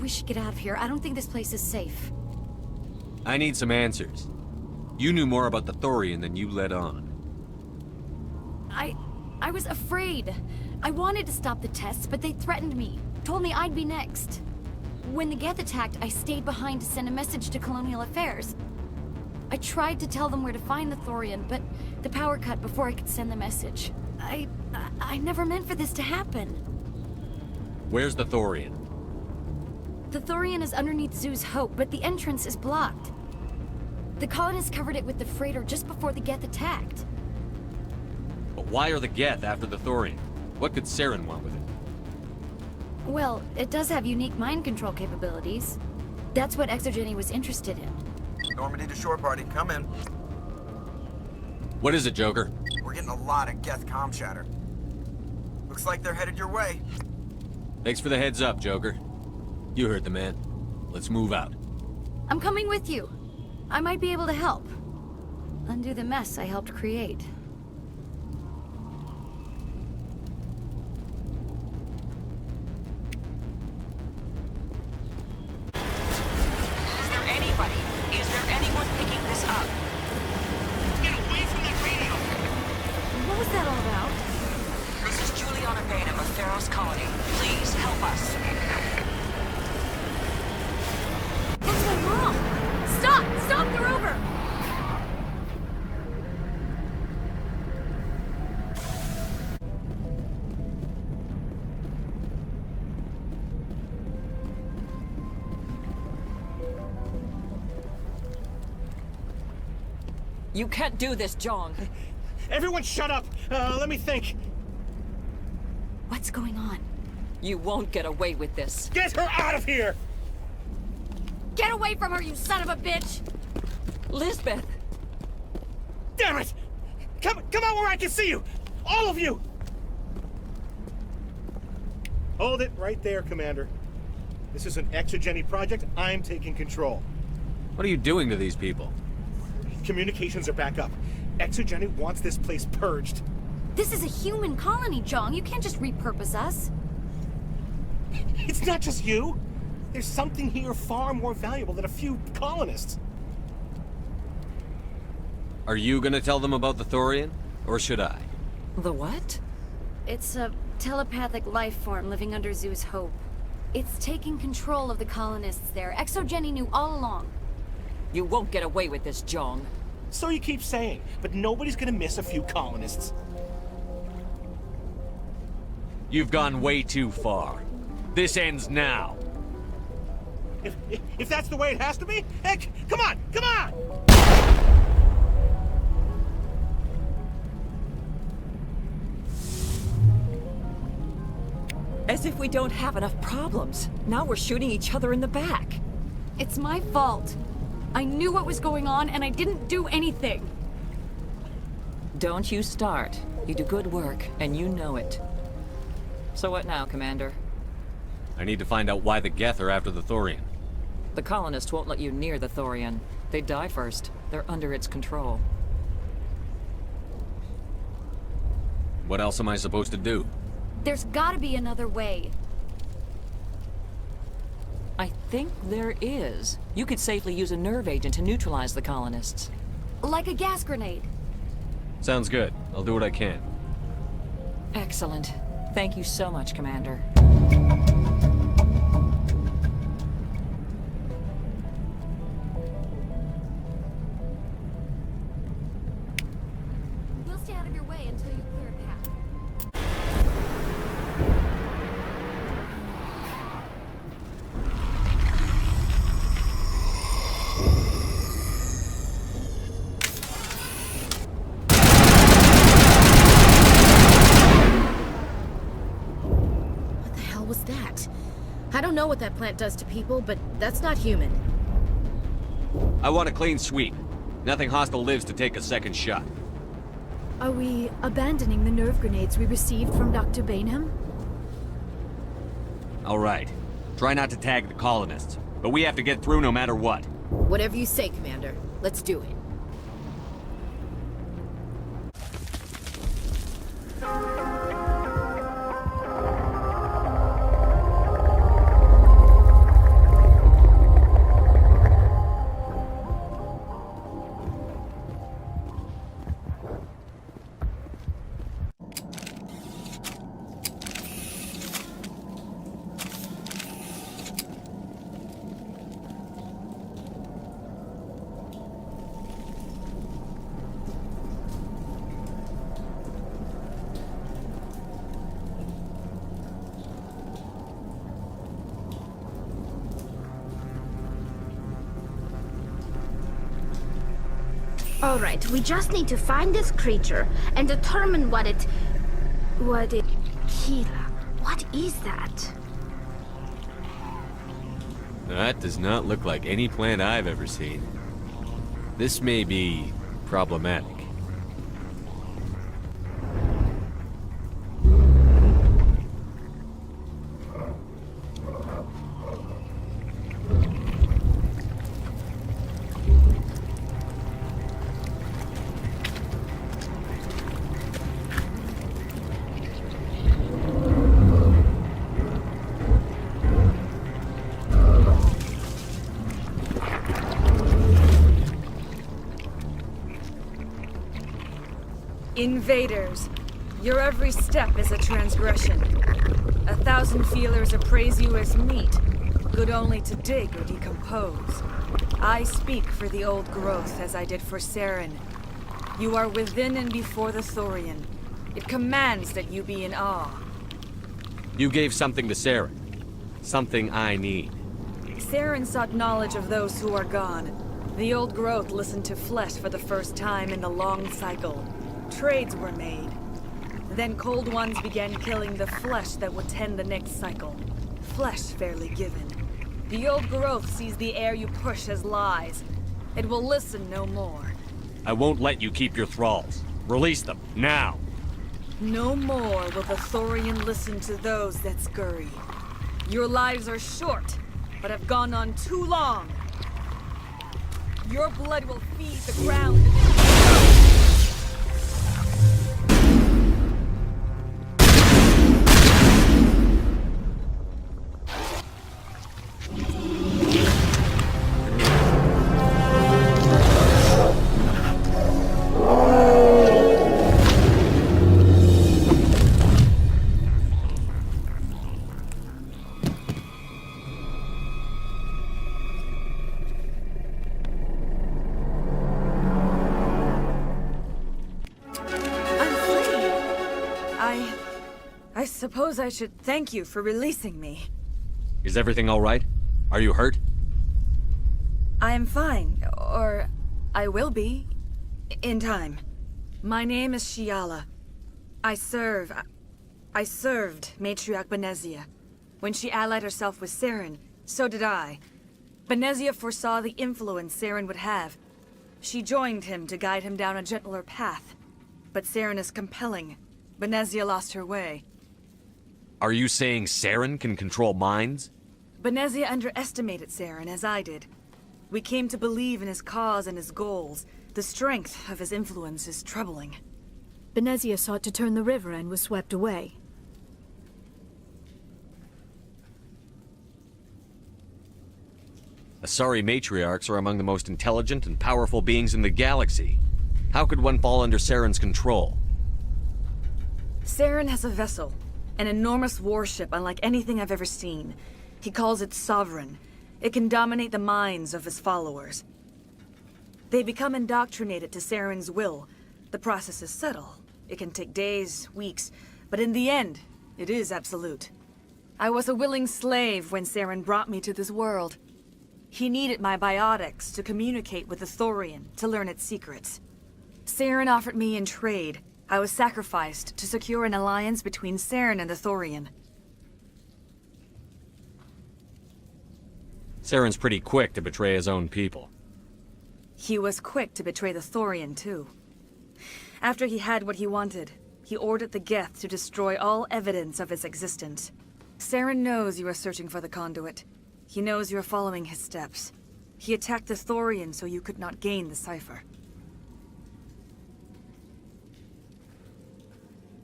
we should get out of here. I don't think this place is safe. I need some answers. You knew more about the Thorian than you let on. I was afraid. I wanted to stop the tests, but they threatened me. Told me I'd be next. When the Geth attacked, I stayed behind to send a message to Colonial Affairs. I tried to tell them where to find the Thorian, but the power cut before I could send the message. I never meant for this to happen. Where's the Thorian? The Thorian is underneath Zoo's Hope, but the entrance is blocked. The colonists covered it with the freighter just before the Geth attacked. But why are the Geth after the Thorian? What could Saren want with it? Well, it does have unique mind control capabilities. That's what Exogeny was interested in. Normandy to shore party, come in. What is it, Joker? We're getting a lot of Geth comm chatter. Looks like they're headed your way. Thanks for the heads up, Joker. You heard the man. Let's move out. I'm coming with you. I might be able to help. Undo the mess I helped create. Is there anyone picking this up? Get away from that radio! What was that all about? This is Juliana Bainham of Theros Colony. Please, help us. That's my mom! Stop! Stop the rover! You can't do this, Jong. Everyone shut up! Let me think. What's going on? You won't get away with this. Get her out of here! Get away from her, you son of a bitch! Lisbeth! Damn it! Come out where I can see you! All of you! Hold it right there, Commander. This is an Exogeny project. I'm taking control. What are you doing to these people? Communications are back up. Exogeny wants this place purged. This is a human colony, Jong. You can't just repurpose us. It's not just you. There's something here far more valuable than a few colonists. Are you gonna tell them about the Thorian? Or should I? The what? It's a telepathic life form living under Zoo's Hope. It's taking control of the colonists there. Exogeny knew all along. You won't get away with this, Jong. So you keep saying, but nobody's gonna miss a few colonists. You've gone way too far. This ends now. If that's the way it has to be, heck, come on, come on! As if we don't have enough problems. Now we're shooting each other in the back. It's my fault. I knew what was going on, and I didn't do anything. Don't you start. You do good work, and you know it. So what now, Commander? I need to find out why the Geth are after the Thorian. The colonists won't let you near the Thorian. They die first. They're under its control. What else am I supposed to do? There's gotta be another way. I think there is. You could safely use a nerve agent to neutralize the colonists. Like a gas grenade. Sounds good. I'll do what I can. Excellent. Thank you so much, Commander. We'll stay out of your way until you clear a path. What the hell was that? I don't know what that plant does to people, but that's not human. I want a clean sweep. Nothing hostile lives to take a second shot. Are we abandoning the nerve grenades we received from Dr. Bainham? All right. Try not to tag the colonists, but we have to get through no matter what. Whatever you say, Commander. Let's do it. Alright, we just need to find this creature and determine what it... Kira, what is that? That does not look like any plant I've ever seen. This may be problematic. Invaders, your every step is a transgression. 1,000 feelers appraise you as meat, good only to dig or decompose. I speak for the old growth as I did for Saren. You are within and before the Thorian. It commands that you be in awe. You gave something to Saren. Something I need. Saren sought knowledge of those who are gone. The old growth listened to flesh for the first time in the long cycle. Trades were made. Then Cold Ones began killing the flesh that would tend the next cycle. Flesh fairly given. The old growth sees the air you push as lies. It will listen no more. I won't let you keep your thralls. Release them, now! No more will the Thorian listen to those that scurry. Your lives are short, but have gone on too long. Your blood will feed the ground. I suppose I should thank you for releasing me. Is everything all right? Are you hurt? I am fine, or I will be, in time. My name is Shiala. I served Matriarch Benezia. When she allied herself with Saren, so did I. Benezia foresaw the influence Saren would have. She joined him to guide him down a gentler path. But Saren is compelling. Benezia lost her way. Are you saying Saren can control minds? Benezia underestimated Saren, as I did. We came to believe in his cause and his goals. The strength of his influence is troubling. Benezia sought to turn the river and was swept away. Asari matriarchs are among the most intelligent and powerful beings in the galaxy. How could one fall under Saren's control? Saren has a vessel. An enormous warship unlike anything I've ever seen. He calls it Sovereign. It can dominate the minds of his followers. They become indoctrinated to Saren's will. The process is subtle. It can take days, weeks, but in the end, it is absolute. I was a willing slave when Saren brought me to this world. He needed my biotics to communicate with the Thorian, to learn its secrets. Saren offered me in trade. I was sacrificed to secure an alliance between Saren and the Thorian. Saren's pretty quick to betray his own people. He was quick to betray the Thorian, too. After he had what he wanted, he ordered the Geth to destroy all evidence of its existence. Saren knows you are searching for the conduit. He knows you are following his steps. He attacked the Thorian so you could not gain the cipher.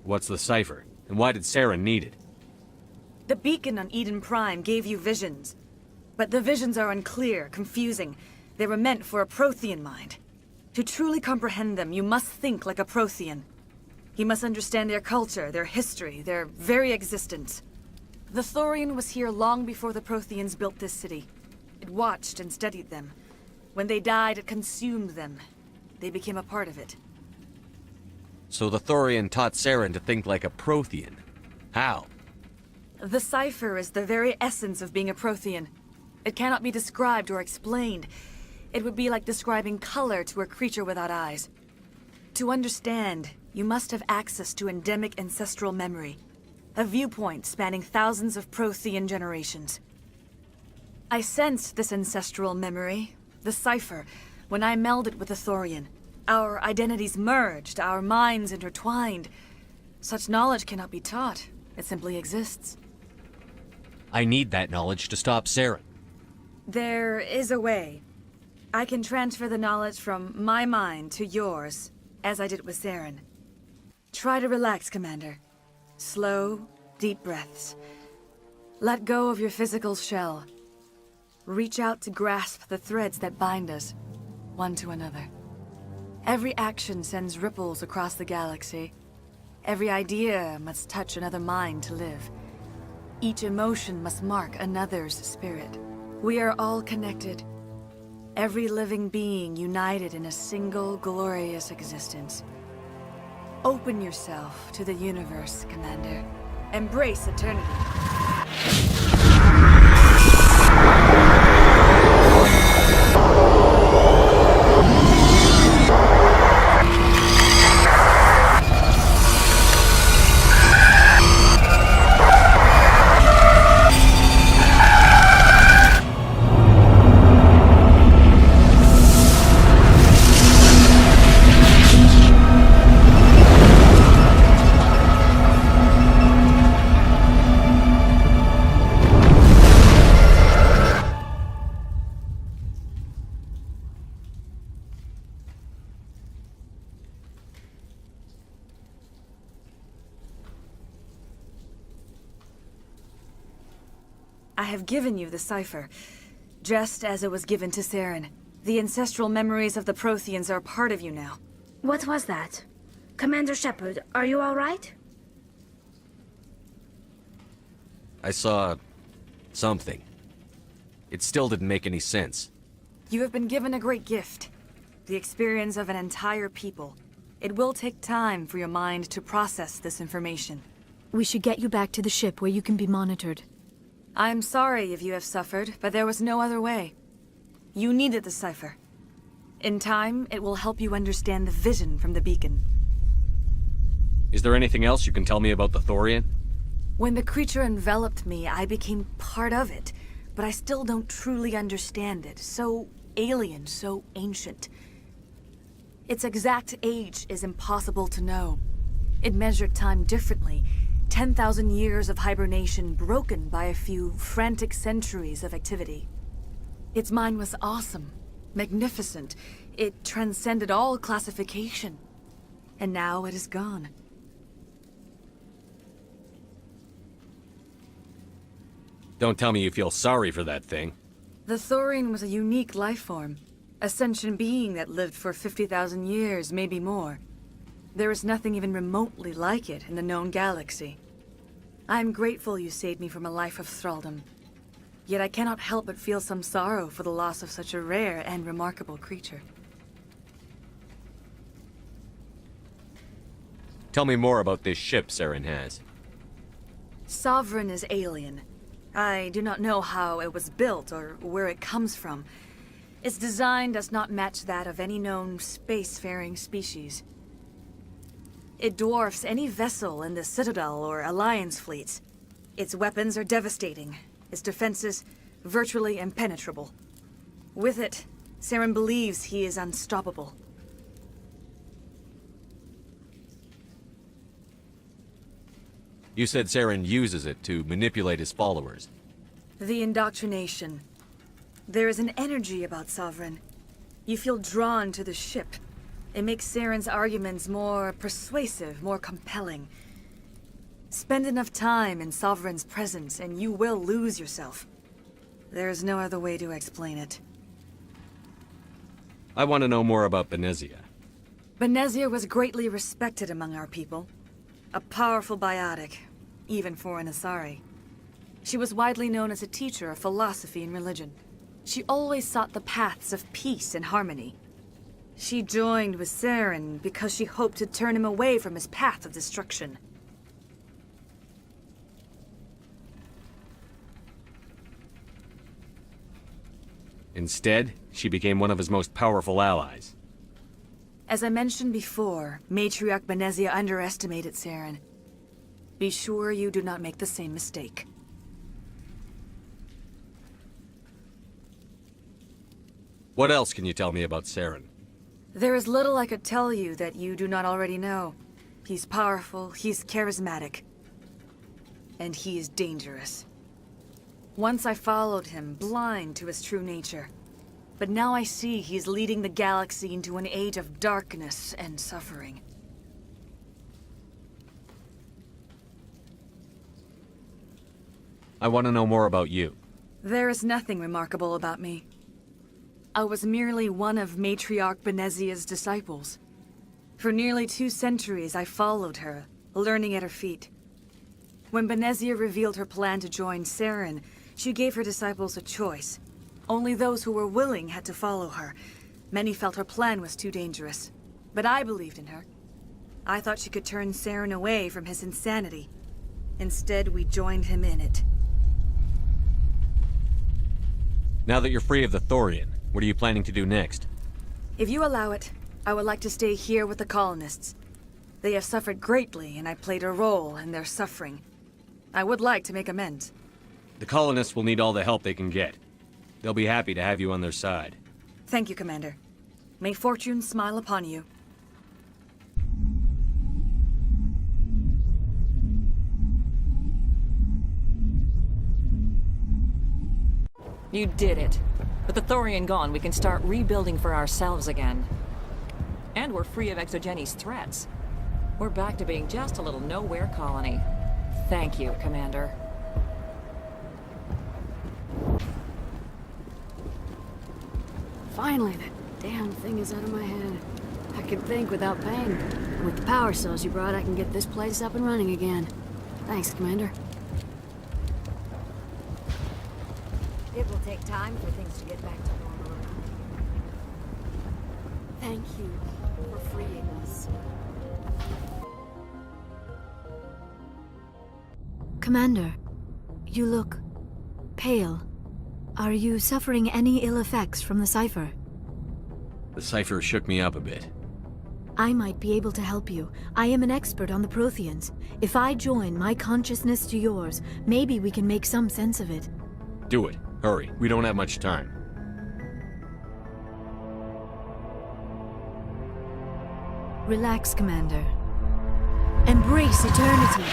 What's the cipher? And why did Saren need it? The beacon on Eden Prime gave you visions. But the visions are unclear, confusing. They were meant for a Prothean mind. To truly comprehend them, you must think like a Prothean. You must understand their culture, their history, their very existence. The Thorian was here long before the Protheans built this city. It watched and studied them. When they died, it consumed them. They became a part of it. So the Thorian taught Saren to think like a Prothean. How? The cipher is the very essence of being a Prothean. It cannot be described or explained. It would be like describing color to a creature without eyes. To understand, you must have access to endemic ancestral memory, a viewpoint spanning thousands of Prothean generations. I sensed this ancestral memory, the cipher, when I melded with the Thorian. Our identities merged, our minds intertwined. Such knowledge cannot be taught. It simply exists. I need that knowledge to stop Saren. There is a way. I can transfer the knowledge from my mind to yours, as I did with Saren. Try to relax, Commander. Slow, deep breaths. Let go of your physical shell. Reach out to grasp the threads that bind us, one to another. Every action sends ripples across the galaxy. Every idea must touch another mind to live. Each emotion must mark another's spirit. We are all connected. Every living being united in a single glorious existence. Open yourself to the universe, Commander. Embrace eternity. I have given you the cipher, just as it was given to Saren. The ancestral memories of the Protheans are part of you now. What was that? Commander Shepard, are you all right? I saw... something. It still didn't make any sense. You have been given a great gift. The experience of an entire people. It will take time for your mind to process this information. We should get you back to the ship where you can be monitored. I'm sorry if you have suffered, but there was no other way. You needed the cipher. In time, it will help you understand the vision from the beacon. Is there anything else you can tell me about the Thorian? When the creature enveloped me, I became part of it, but I still don't truly understand it. So alien, so ancient. Its exact age is impossible to know. It measured time differently. 10,000 years of hibernation broken by a few frantic centuries of activity. Its mind was awesome, magnificent. It transcended all classification. And now it is gone. Don't tell me you feel sorry for that thing. The Thorian was a unique life form. A sentient being that lived for 50,000 years, maybe more. There is nothing even remotely like it in the known galaxy. I am grateful you saved me from a life of thraldom. Yet I cannot help but feel some sorrow for the loss of such a rare and remarkable creature. Tell me more about this ship Saren has. Sovereign is alien. I do not know how it was built or where it comes from. Its design does not match that of any known spacefaring species. It dwarfs any vessel in the Citadel or Alliance fleets. Its weapons are devastating, its defenses virtually impenetrable. With it, Saren believes he is unstoppable. You said Saren uses it to manipulate his followers. The indoctrination. There is an energy about Sovereign. You feel drawn to the ship. It makes Saren's arguments more persuasive, more compelling. Spend enough time in Sovereign's presence and you will lose yourself. There is no other way to explain it. I want to know more about Benezia. Benezia was greatly respected among our people. A powerful biotic, even for an Asari. She was widely known as a teacher of philosophy and religion. She always sought the paths of peace and harmony. She joined with Saren because she hoped to turn him away from his path of destruction. Instead, she became one of his most powerful allies. As I mentioned before, Matriarch Benezia underestimated Saren. Be sure you do not make the same mistake. What else can you tell me about Saren? There is little I could tell you that you do not already know. He's powerful, he's charismatic, and he is dangerous. Once I followed him, blind to his true nature. But now I see he's leading the galaxy into an age of darkness and suffering. I want to know more about you. There is nothing remarkable about me. I was merely one of Matriarch Benezia's disciples. For nearly 2 centuries, I followed her, learning at her feet. When Benezia revealed her plan to join Saren, she gave her disciples a choice. Only those who were willing had to follow her. Many felt her plan was too dangerous. But I believed in her. I thought she could turn Saren away from his insanity. Instead, we joined him in it. Now that you're free of the Thorian, what are you planning to do next? If you allow it, I would like to stay here with the colonists. They have suffered greatly, and I played a role in their suffering. I would like to make amends. The colonists will need all the help they can get. They'll be happy to have you on their side. Thank you, Commander. May fortune smile upon you. You did it. With the Thorian gone, we can start rebuilding for ourselves again. And we're free of Exogeni's threats. We're back to being just a little nowhere colony. Thank you, Commander. Finally, that damn thing is out of my head. I can think without pain. And with the power cells you brought, I can get this place up and running again. Thanks, Commander. It will take time for things to get back to normal around here. Thank you for freeing us. Commander, you look pale. Are you suffering any ill effects from the Cypher? The Cypher shook me up a bit. I might be able to help you. I am an expert on the Protheans. If I join my consciousness to yours, maybe we can make some sense of it. Do it. Hurry. We don't have much time. Relax, Commander. Embrace eternity.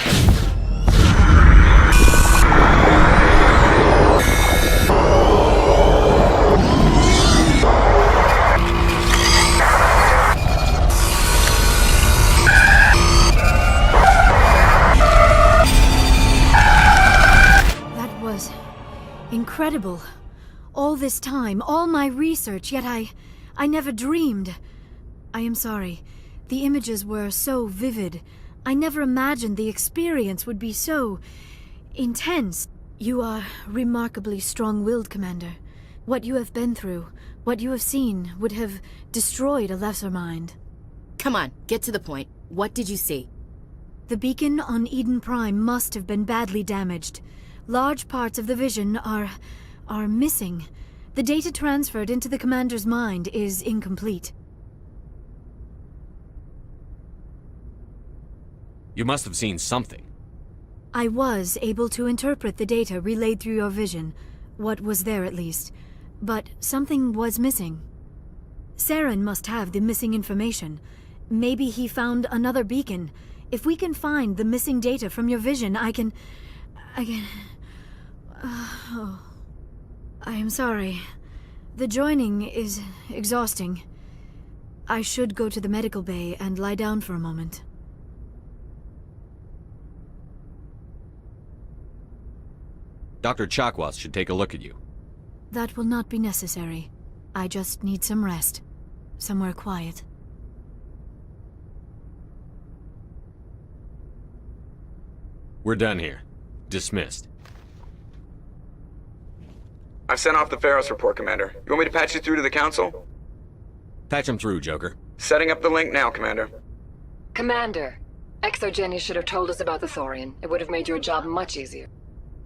That was incredible. All this time, all my research, yet I never dreamed. I am sorry. The images were so vivid. I never imagined the experience would be so intense. You are remarkably strong-willed, Commander. What you have been through, what you have seen, would have destroyed a lesser mind. Come on, get to the point. What did you see? The beacon on Eden Prime must have been badly damaged. Large parts of the vision are missing. The data transferred into the Commander's mind is incomplete. You must have seen something. I was able to interpret the data relayed through your vision. What was there, at least. But something was missing. Saren must have the missing information. Maybe he found another beacon. If we can find the missing data from your vision, I can... I am sorry. The joining is exhausting. I should go to the medical bay and lie down for a moment. Dr. Chakwas should take a look at you. That will not be necessary. I just need some rest. Somewhere quiet. We're done here. Dismissed. I've sent off the Pharos report, Commander. You want me to patch you through to the Council? Patch him through, Joker. Setting up the link now, Commander. Commander, Exogeny should have told us about the Thorian. It would have made your job much easier.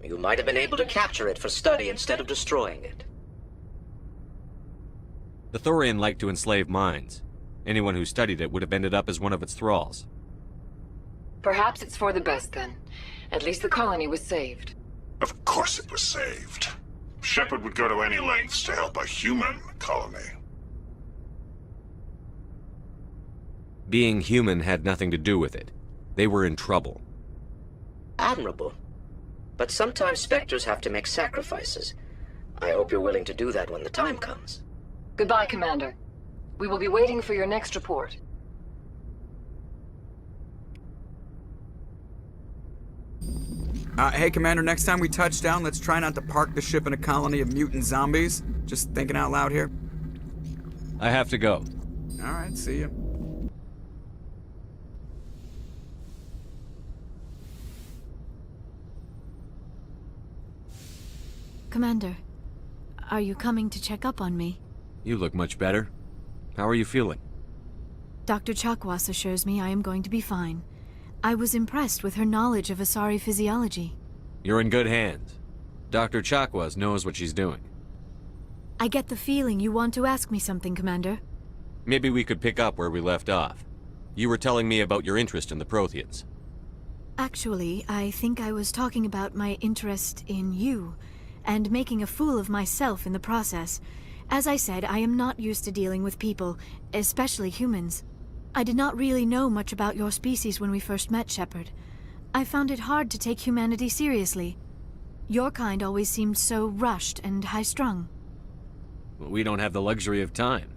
You might have been able to capture it for study instead of destroying it. The Thorian liked to enslave minds. Anyone who studied it would have ended up as one of its thralls. Perhaps it's for the best then. At least the colony was saved. Of course it was saved. Shepard would go to any lengths to help a human colony. Being human had nothing to do with it. They were in trouble. Admirable. But sometimes Spectres have to make sacrifices. I hope you're willing to do that when the time comes. Goodbye, Commander. We will be waiting for your next report. Hey, Commander, next time we touch down, let's try not to park the ship in a colony of mutant zombies. Just thinking out loud here. I have to go. All right, see ya. Commander, are you coming to check up on me? You look much better. How are you feeling? Dr. Chakwas assures me I am going to be fine. I was impressed with her knowledge of Asari physiology. You're in good hands. Dr. Chakwas knows what she's doing. I get the feeling you want to ask me something, Commander. Maybe we could pick up where we left off. You were telling me about your interest in the Protheans. Actually, I think I was talking about my interest in you, and making a fool of myself in the process. As I said, I am not used to dealing with people, especially humans. I did not really know much about your species when we first met, Shepard. I found it hard to take humanity seriously. Your kind always seemed so rushed and high-strung. We don't have the luxury of time.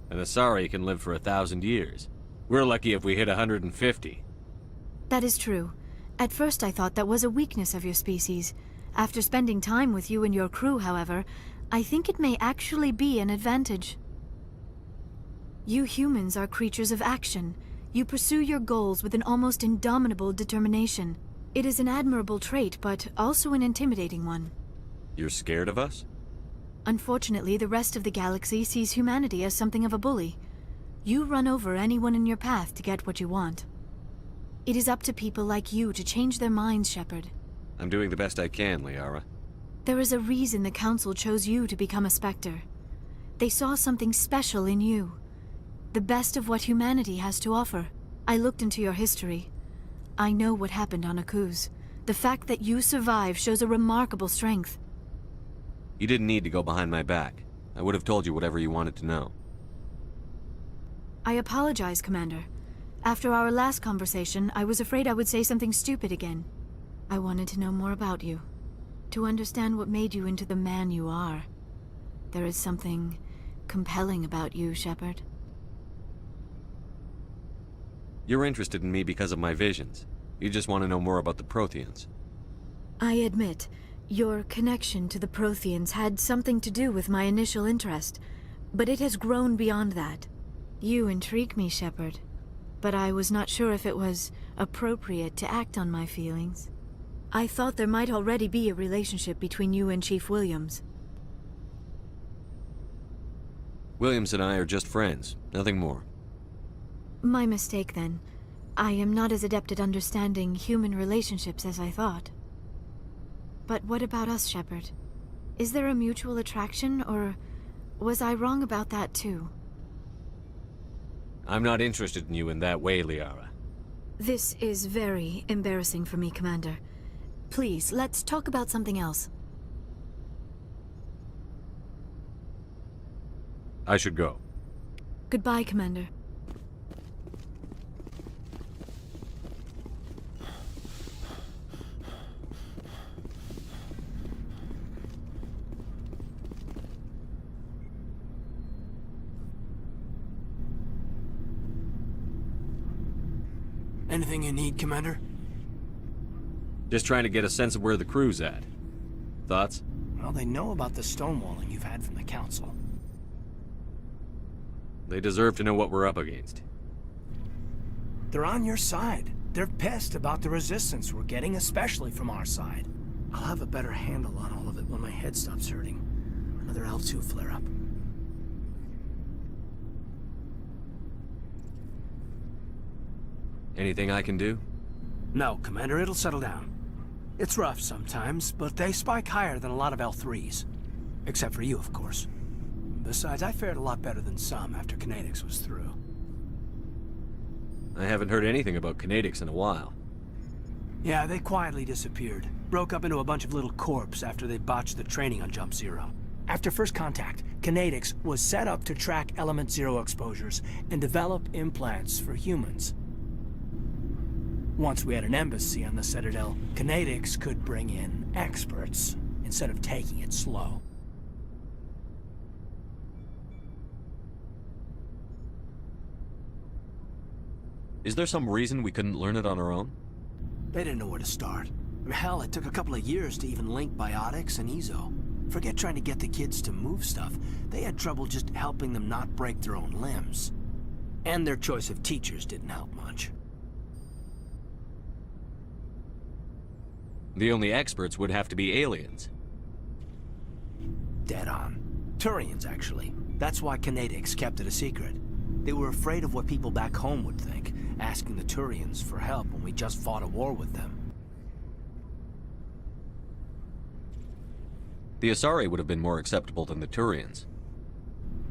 An Asari can live for 1,000 years. We're lucky if we hit 150. That is true. At first I thought that was a weakness of your species. After spending time with you and your crew, however, I think it may actually be an advantage. You humans are creatures of action. You pursue your goals with an almost indomitable determination. It is an admirable trait, but also an intimidating one. You're scared of us? Unfortunately, the rest of the galaxy sees humanity as something of a bully. You run over anyone in your path to get what you want. It is up to people like you to change their minds, Shepard. I'm doing the best I can, Liara. There is a reason the Council chose you to become a Spectre. They saw something special in you. The best of what humanity has to offer. I looked into your history. I know what happened on Akuz. The fact that you survived shows a remarkable strength. You didn't need to go behind my back. I would have told you whatever you wanted to know. I apologize, Commander. After our last conversation, I was afraid I would say something stupid again. I wanted to know more about you. To understand what made you into the man you are. There is something compelling about you, Shepard. You're interested in me because of my visions. You just want to know more about the Protheans. I admit, your connection to the Protheans had something to do with my initial interest, but it has grown beyond that. You intrigue me, Shepard, but I was not sure if it was appropriate to act on my feelings. I thought there might already be a relationship between you and Chief Williams. Williams and I are just friends, nothing more. My mistake, then. I am not as adept at understanding human relationships as I thought. But what about us, Shepard? Is there a mutual attraction, or was I wrong about that too? I'm not interested in you in that way, Liara. This is very embarrassing for me, Commander. Please, let's talk about something else. I should go. Goodbye, Commander. Anything you need, Commander? Just trying to get a sense of where the crew's at. Thoughts? Well, they know about the stonewalling you've had from the Council. They deserve to know what we're up against. They're on your side. They're pissed about the resistance we're getting, especially from our side. I'll have a better handle on all of it when my head stops hurting. Another L2 flare-up. Anything I can do? No, Commander, it'll settle down. It's rough sometimes, but they spike higher than a lot of L3s. Except for you, of course. Besides, I fared a lot better than some after Kinetics was through. I haven't heard anything about Kinetics in a while. Yeah, they quietly disappeared. Broke up into a bunch of little corps after they botched the training on Jump Zero. After first contact, Kinetics was set up to track Element Zero exposures and develop implants for humans. Once we had an embassy on the Citadel, Kinetics could bring in experts instead of taking it slow. Is there some reason we couldn't learn it on our own? They didn't know where to start. I mean, hell, it took a couple of years to even link Biotics and Ezo. Forget trying to get the kids to move stuff. They had trouble just helping them not break their own limbs. And their choice of teachers didn't help much. The only experts would have to be aliens. Dead on. Turians, actually. That's why Kinetics kept it a secret. They were afraid of what people back home would think, asking the Turians for help when we just fought a war with them. The Asari would have been more acceptable than the Turians.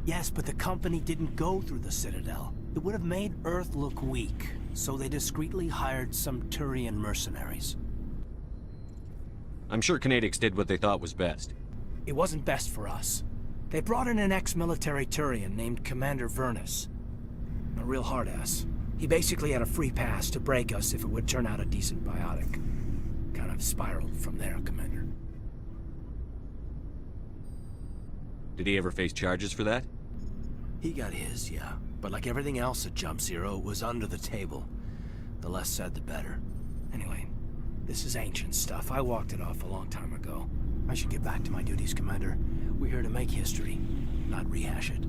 Yes, but the company didn't go through the Citadel. It would have made Earth look weak, so they discreetly hired some Turian mercenaries. I'm sure Kinetics did what they thought was best. It wasn't best for us. They brought in an ex-military Turian named Commander Vernus. A real hard-ass. He basically had a free pass to break us if it would turn out a decent biotic. Kind of spiraled from there, Commander. Did he ever face charges for that? He got his, yeah. But like everything else at Jump Zero, it was under the table. The less said, the better. Anyway, this is ancient stuff. I walked it off a long time ago. I should get back to my duties, Commander. We're here to make history, not rehash it.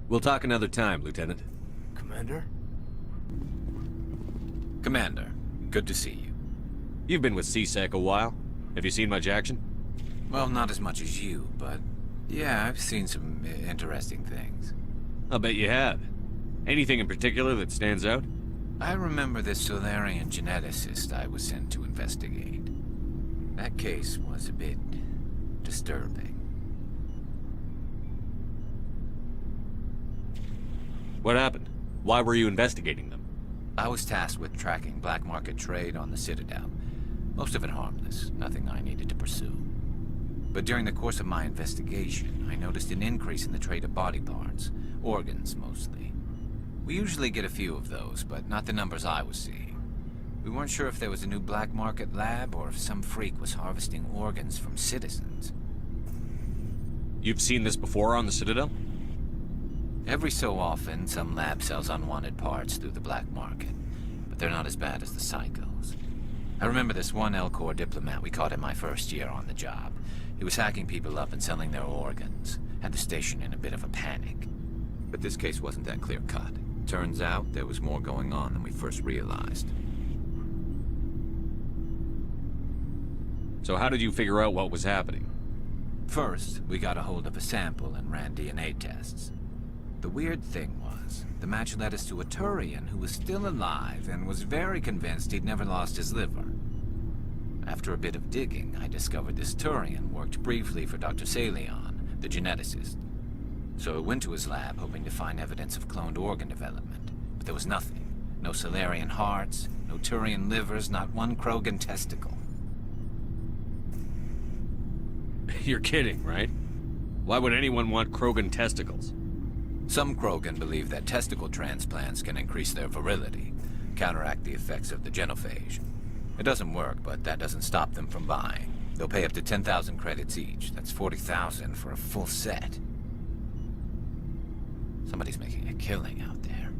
We'll talk another time, Lieutenant. Commander? Commander, good to see you. You've been with C-Sec a while. Have you seen much action? Well, not as much as you, but yeah, I've seen some interesting things. I'll bet you have. Anything in particular that stands out? I remember this Solarian geneticist I was sent to investigate. That case was a bit disturbing. What happened? Why were you investigating them? I was tasked with tracking black market trade on the Citadel. Most of it harmless, nothing I needed to pursue. But during the course of my investigation, I noticed an increase in the trade of body parts, organs mostly. We usually get a few of those, but not the numbers I was seeing. We weren't sure if there was a new black market lab or if some freak was harvesting organs from citizens. You've seen this before on the Citadel? Every so often, some lab sells unwanted parts through the black market, but they're not as bad as the psychos. I remember this one Elcor diplomat we caught in my first year on the job. He was hacking people up and selling their organs. Had the station in a bit of a panic. But this case wasn't that clear-cut. Turns out there was more going on than we first realized. So how did you figure out what was happening? First, we got a hold of a sample and ran DNA tests. The weird thing was, the match led us to a Turian who was still alive and was very convinced he'd never lost his liver. After a bit of digging, I discovered this Turian worked briefly for Dr. Salion, the geneticist. So I went to his lab hoping to find evidence of cloned organ development, but there was nothing. No Solarian hearts, no Turian livers, not one Krogan testicle. You're kidding, right? Why would anyone want Krogan testicles? Some Krogan believe that testicle transplants can increase their virility, counteract the effects of the genophage. It doesn't work, but that doesn't stop them from buying. They'll pay up to 10,000 credits each. That's 40,000 for a full set. Somebody's making a killing out there.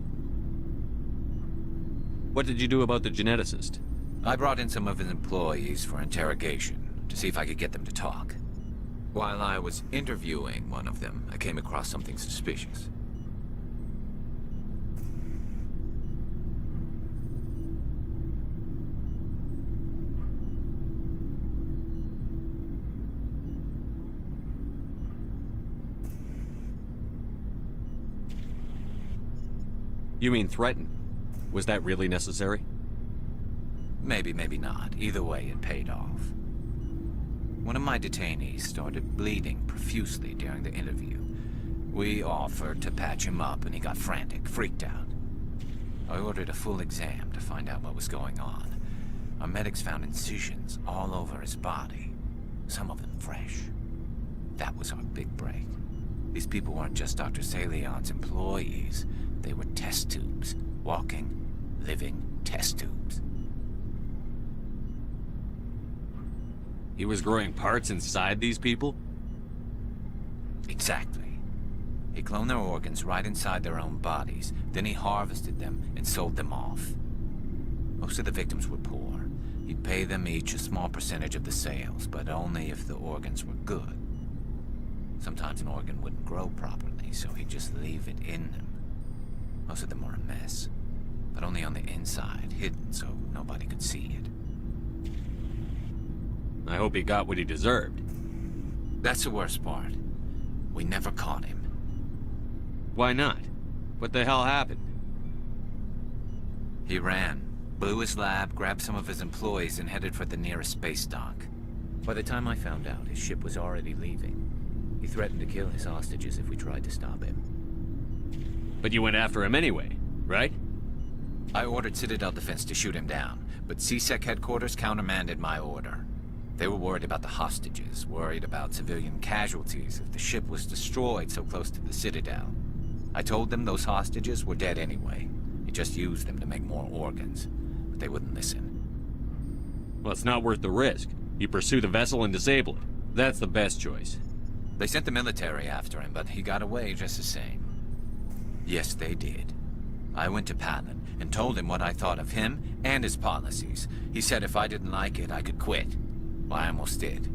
What did you do about the geneticist? I brought in some of his employees for interrogation, to see if I could get them to talk. While I was interviewing one of them, I came across something suspicious. You mean threaten? Was that really necessary? Maybe, maybe not. Either way, it paid off. One of my detainees started bleeding profusely during the interview. We offered to patch him up, and he got frantic, freaked out. I ordered a full exam to find out what was going on. Our medics found incisions all over his body, some of them fresh. That was our big break. These people weren't just Dr. Salion's employees. They were test tubes. Walking, living test tubes. He was growing parts inside these people? Exactly. He cloned their organs right inside their own bodies. Then he harvested them and sold them off. Most of the victims were poor. He'd pay them each a small percentage of the sales, but only if the organs were good. Sometimes an organ wouldn't grow properly, so he'd just leave it in them. Most of them were a mess, but only on the inside, hidden so nobody could see it. I hope he got what he deserved. That's the worst part. We never caught him. Why not? What the hell happened? He ran, blew his lab, grabbed some of his employees, and headed for the nearest space dock. By the time I found out, his ship was already leaving. He threatened to kill his hostages if we tried to stop him. But you went after him anyway, right? I ordered Citadel Defense to shoot him down, but CSEC headquarters countermanded my order. They were worried about the hostages, worried about civilian casualties if the ship was destroyed so close to the Citadel. I told them those hostages were dead anyway. He just used them to make more organs, but they wouldn't listen. Well, it's not worth the risk. You pursue the vessel and disable it. That's the best choice. They sent the military after him, but he got away just the same. Yes, they did. I went to Palin and told him what I thought of him and his policies. He said if I didn't like it, I could quit. Well, I almost did.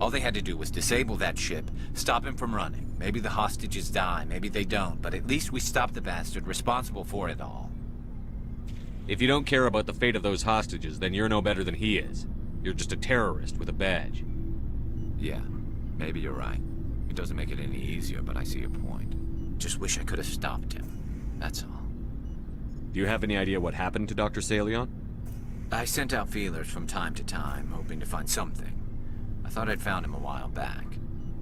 All they had to do was disable that ship, stop him from running. Maybe the hostages die, maybe they don't, but at least we stopped the bastard responsible for it all. If you don't care about the fate of those hostages, then you're no better than he is. You're just a terrorist with a badge. Yeah, maybe you're right. It doesn't make it any easier, but I see your point. Just wish I could have stopped him. That's all. Do you have any idea what happened to Dr. Salion? I sent out feelers from time to time, hoping to find something. I thought I'd found him a while back.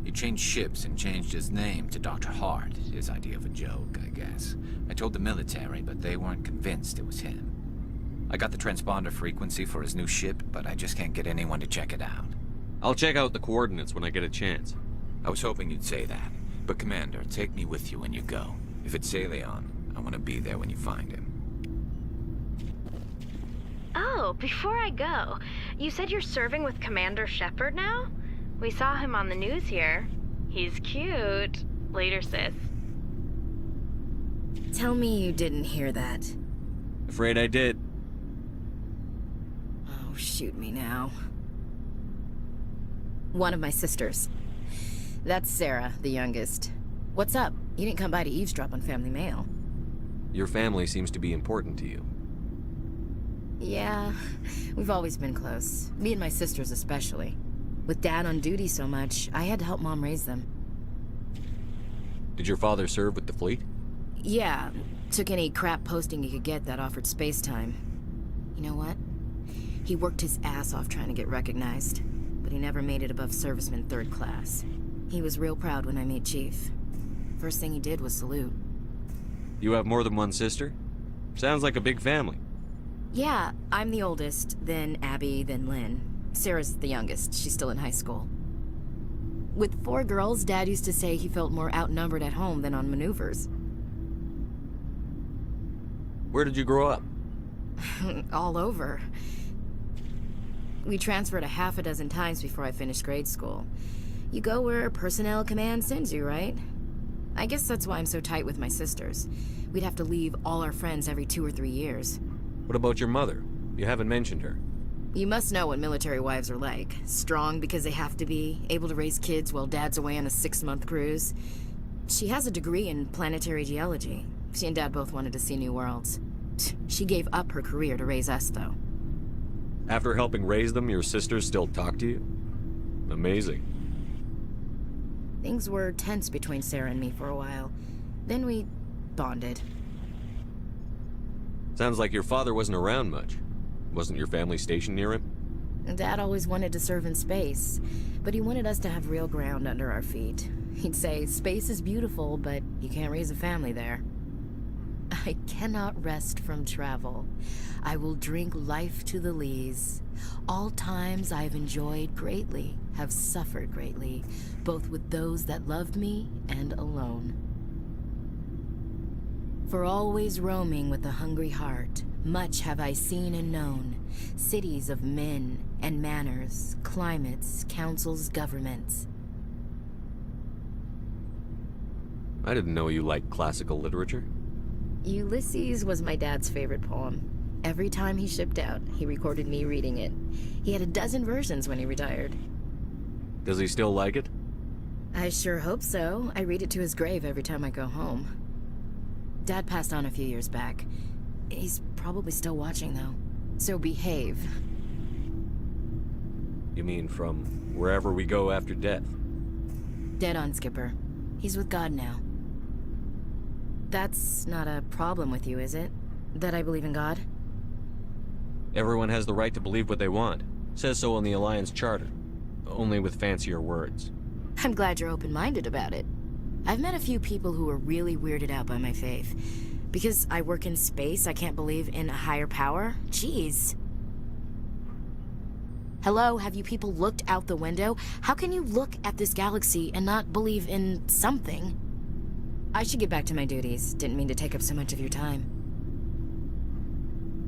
He changed ships and changed his name to Dr. Hart, his idea of a joke, I guess. I told the military, but they weren't convinced it was him. I got the transponder frequency for his new ship, but I just can't get anyone to check it out. I'll check out the coordinates when I get a chance. I was hoping you'd say that. But Commander, take me with you when you go. If it's Salion, I want to be there when you find him. Oh, before I go, you said you're serving with Commander Shepard now? We saw him on the news here. He's cute. Later, sis. Tell me you didn't hear that. Afraid I did. Oh, shoot me now. One of my sisters. That's Sarah, the youngest. What's up? You didn't come by to eavesdrop on Family Mail. Your family seems to be important to you. Yeah, we've always been close. Me and my sisters especially. With Dad on duty so much, I had to help Mom raise them. Did your father serve with the fleet? Yeah, took any crap posting he could get that offered space time. You know what? He worked his ass off trying to get recognized, but he never made it above serviceman 3rd class. He was real proud when I made chief. First thing he did was salute. You have more than one sister? Sounds like a big family. Yeah, I'm the oldest, then Abby, then Lynn. Sarah's the youngest. She's still in high school. With 4 girls, Dad used to say he felt more outnumbered at home than on maneuvers. Where did you grow up? All over. We transferred a half a dozen times before I finished grade school. You go where personnel command sends you, right? I guess that's why I'm so tight with my sisters. We'd have to leave all our friends every 2 or 3 years. What about your mother? You haven't mentioned her. You must know what military wives are like. Strong because they have to be, able to raise kids while Dad's away on a 6-month cruise. She has a degree in planetary geology. She and Dad both wanted to see new worlds. She gave up her career to raise us, though. After helping raise them, your sisters still talk to you? Amazing. Things were tense between Sarah and me for a while. Then we bonded. Sounds like your father wasn't around much. Wasn't your family stationed near him? Dad always wanted to serve in space, but he wanted us to have real ground under our feet. He'd say, space is beautiful, but you can't raise a family there. I cannot rest from travel. I will drink life to the lees. All times I have enjoyed greatly, have suffered greatly, both with those that loved me and alone. For always roaming with a hungry heart, much have I seen and known, cities of men and manners, climates, councils, governments. I didn't know you liked classical literature. Ulysses was my dad's favorite poem. Every time he shipped out, he recorded me reading it. He had a dozen versions when he retired. Does he still like it? I sure hope so. I read it to his grave every time I go home. Dad passed on a few years back. He's probably still watching, though. So behave. You mean from wherever we go after death? Dead on, Skipper. He's with God now. That's not a problem with you, is it? That I believe in God? Everyone has the right to believe what they want. Says so in the Alliance Charter. Only with fancier words. I'm glad you're open-minded about it. I've met a few people who are really weirded out by my faith. Because I work in space, I can't believe in a higher power? Jeez. Hello, have you people looked out the window? How can you look at this galaxy and not believe in something? I should get back to my duties. Didn't mean to take up so much of your time.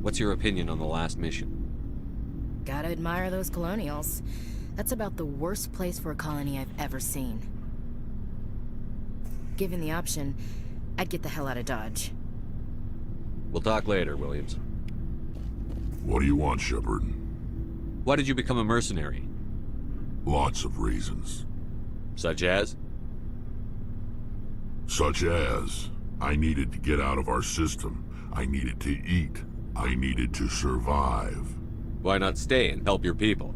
What's your opinion on the last mission? Gotta admire those colonials. That's about the worst place for a colony I've ever seen. Given the option, I'd get the hell out of Dodge. We'll talk later, Williams. What do you want, Shepard? Why did you become a mercenary? Lots of reasons. Such as? Such as, I needed to get out of our system. I needed to eat. I needed to survive. Why not stay and help your people?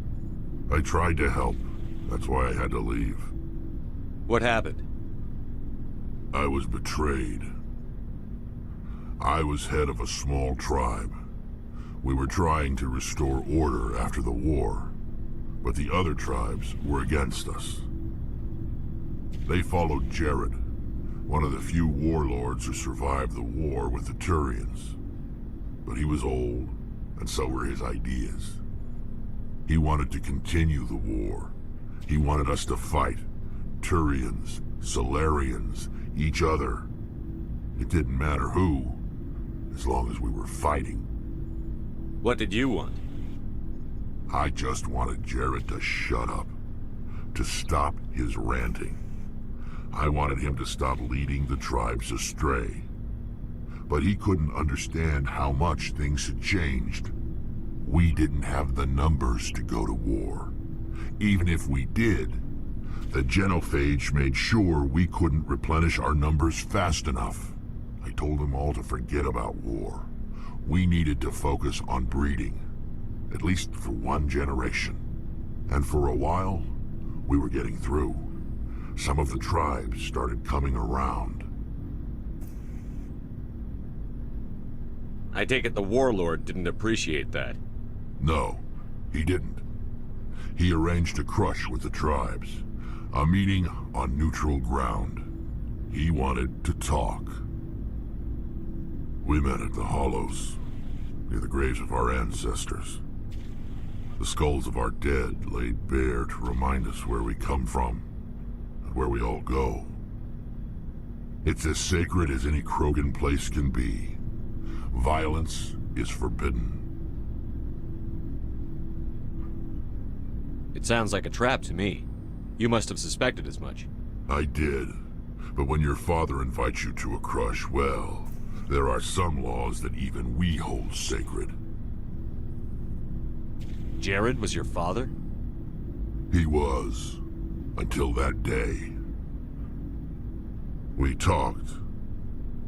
I tried to help. That's why I had to leave. What happened? I was betrayed. I was head of a small tribe. We were trying to restore order after the war, but the other tribes were against us. They followed Jared, one of the few warlords who survived the war with the Turians. But he was old, and so were his ideas. He wanted to continue the war. He wanted us to fight. Turians, Solarians, each other. It didn't matter who, as long as we were fighting. What did you want? I just wanted Jared to shut up. To stop his ranting. I wanted him to stop leading the tribes astray. But he couldn't understand how much things had changed. We didn't have the numbers to go to war. Even if we did, the genophage made sure we couldn't replenish our numbers fast enough. I told them all to forget about war. We needed to focus on breeding, at least for one generation. And for a while, we were getting through. Some of the tribes started coming around. I take it the warlord didn't appreciate that. No, he didn't. He arranged a crush with the tribes. A meeting on neutral ground. He wanted to talk. We met at the Hollows, near the graves of our ancestors. The skulls of our dead laid bare to remind us where we come from, and where we all go. It's as sacred as any Krogan place can be. Violence is forbidden. It sounds like a trap to me. You must have suspected as much. I did. But when your father invites you to a crush, well, there are some laws that even we hold sacred. Jared was your father? He was. Until that day. We talked,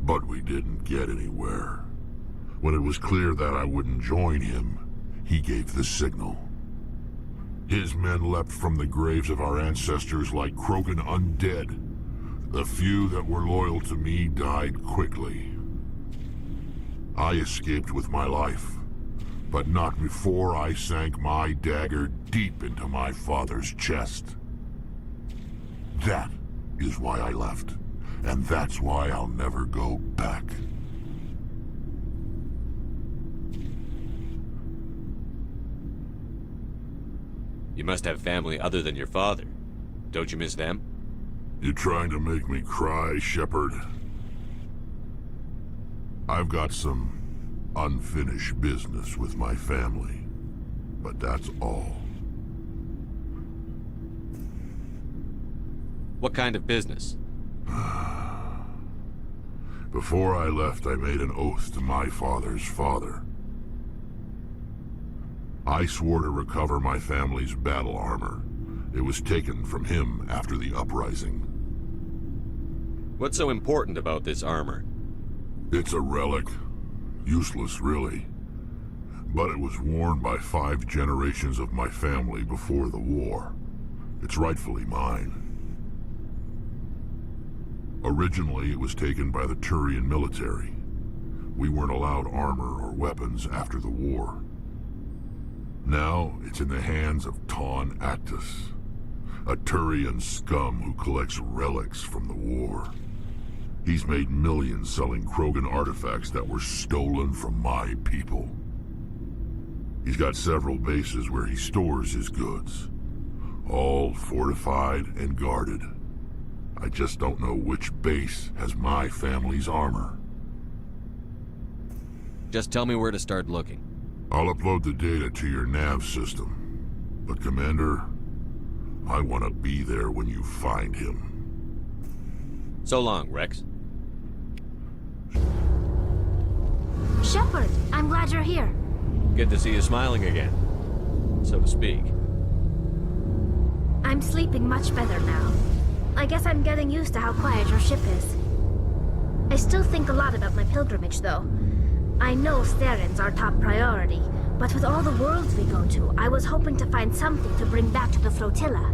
but we didn't get anywhere. When it was clear that I wouldn't join him, he gave the signal. His men leapt from the graves of our ancestors like Krogan undead. The few that were loyal to me died quickly. I escaped with my life, But not before I sank my dagger deep into my father's chest. That is why I left. And that's why I'll never go back. You must have family other than your father. Don't you miss them? You trying to make me cry, Shepard? I've got some unfinished business with my family, but that's all. What kind of business? Before I left, I made an oath to my father's father. I swore to recover my family's battle armor. It was taken from him after the uprising. What's so important about this armor? It's a relic. Useless, really. But it was worn by 5 generations of my family before the war. It's rightfully mine. Originally, it was taken by the Turian military. We weren't allowed armor or weapons after the war. Now, it's in the hands of Ton Actus, a Turian scum who collects relics from the war. He's made millions selling Krogan artifacts that were stolen from my people. He's got several bases where he stores his goods, all fortified and guarded. I just don't know which base has my family's armor. Just tell me where to start looking. I'll upload the data to your nav system. But Commander, I want to be there when you find him. So long, Rex. Shepard, I'm glad you're here. Good to see you smiling again, so to speak. I'm sleeping much better now. I guess I'm getting used to how quiet your ship is. I still think a lot about my pilgrimage, though. I know Steren's our top priority, but with all the worlds we go to, I was hoping to find something to bring back to the flotilla.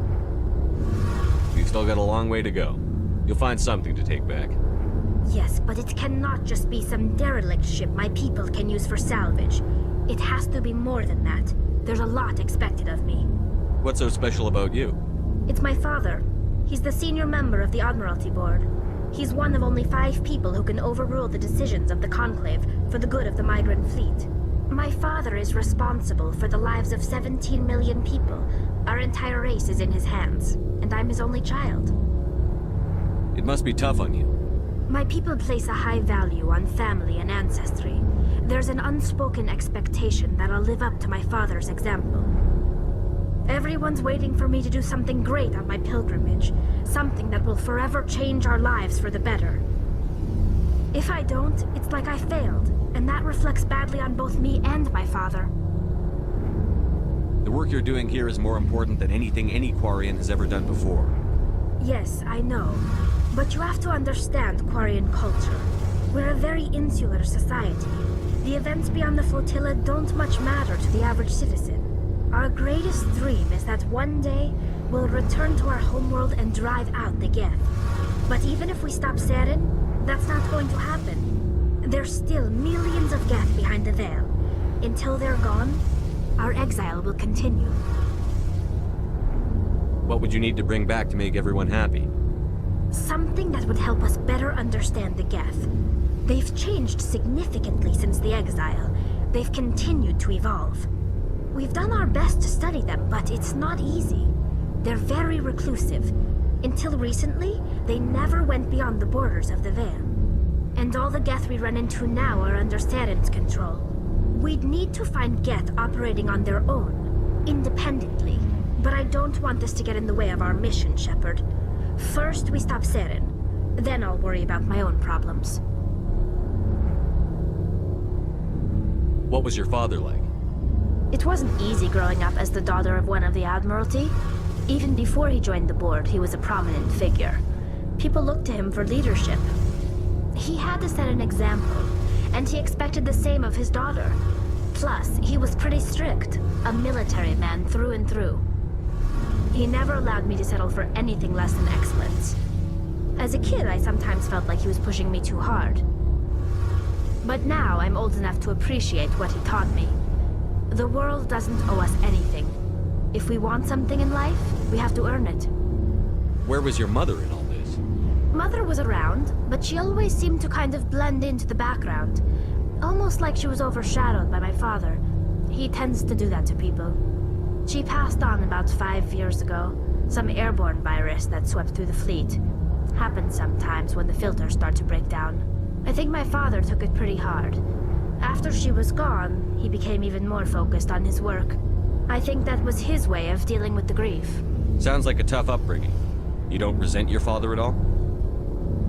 You've still got a long way to go. You'll find something to take back. Yes, but it cannot just be some derelict ship my people can use for salvage. It has to be more than that. There's a lot expected of me. What's so special about you? It's my father. He's the senior member of the Admiralty Board. He's one of only 5 people who can overrule the decisions of the Conclave for the good of the migrant fleet. My father is responsible for the lives of 17 million people. Our entire race is in his hands, and I'm his only child. It must be tough on you. My people place a high value on family and ancestry. There's an unspoken expectation that I'll live up to my father's example. Everyone's waiting for me to do something great on my pilgrimage, something that will forever change our lives for the better. If I don't, it's like I failed, and that reflects badly on both me and my father. The work you're doing here is more important than anything any Quarian has ever done before. Yes, I know. But you have to understand Quarian culture. We're a very insular society. The events beyond the flotilla don't much matter to the average citizen. Our greatest dream is that one day, we'll return to our homeworld and drive out the Geth. But even if we stop Saren, that's not going to happen. There's still millions of Geth behind the veil. Until they're gone, our exile will continue. What would you need to bring back to make everyone happy? Something that would help us better understand the Geth. They've changed significantly since the exile. They've continued to evolve. We've done our best to study them, but it's not easy. They're very reclusive. Until recently, they never went beyond the borders of the Veil. And all the Geth we run into now are under Saren's control. We'd need to find Geth operating on their own, independently. But I don't want this to get in the way of our mission, Shepard. First, we stop Saren. Then I'll worry about my own problems. What was your father like? It wasn't easy growing up as the daughter of one of the Admiralty. Even before he joined the board, he was a prominent figure. People looked to him for leadership. He had to set an example, and he expected the same of his daughter. Plus, he was pretty strict, a military man through and through. He never allowed me to settle for anything less than excellence. As a kid, I sometimes felt like he was pushing me too hard. But now I'm old enough to appreciate what he taught me. The world doesn't owe us anything. If we want something in life, we have to earn it. Where was your mother in all this? Mother was around, but she always seemed to kind of blend into the background. Almost like she was overshadowed by my father. He tends to do that to people. She passed on about 5 years ago. Some airborne virus that swept through the fleet. Happens sometimes when the filters start to break down. I think my father took it pretty hard. After she was gone, he became even more focused on his work. I think that was his way of dealing with the grief. Sounds like a tough upbringing. You don't resent your father at all?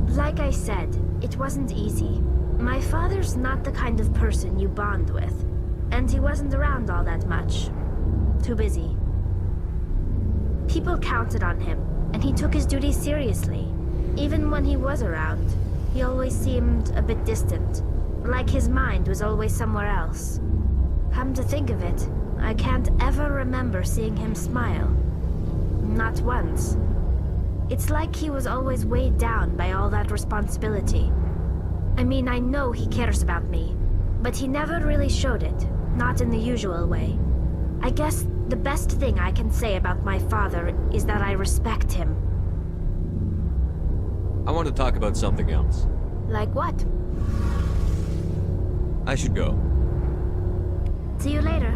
Like I said, it wasn't easy. My father's not the kind of person you bond with. And he wasn't around all that much. Too busy. People counted on him, and he took his duties seriously. Even when he was around, he always seemed a bit distant. Like his mind was always somewhere else. Come to think of it, I can't ever remember seeing him smile. Not once. It's like he was always weighed down by all that responsibility. I mean, I know he cares about me, but he never really showed it, not in the usual way. I guess the best thing I can say about my father is that I respect him. I want to talk about something else. Like what? I should go. See you later.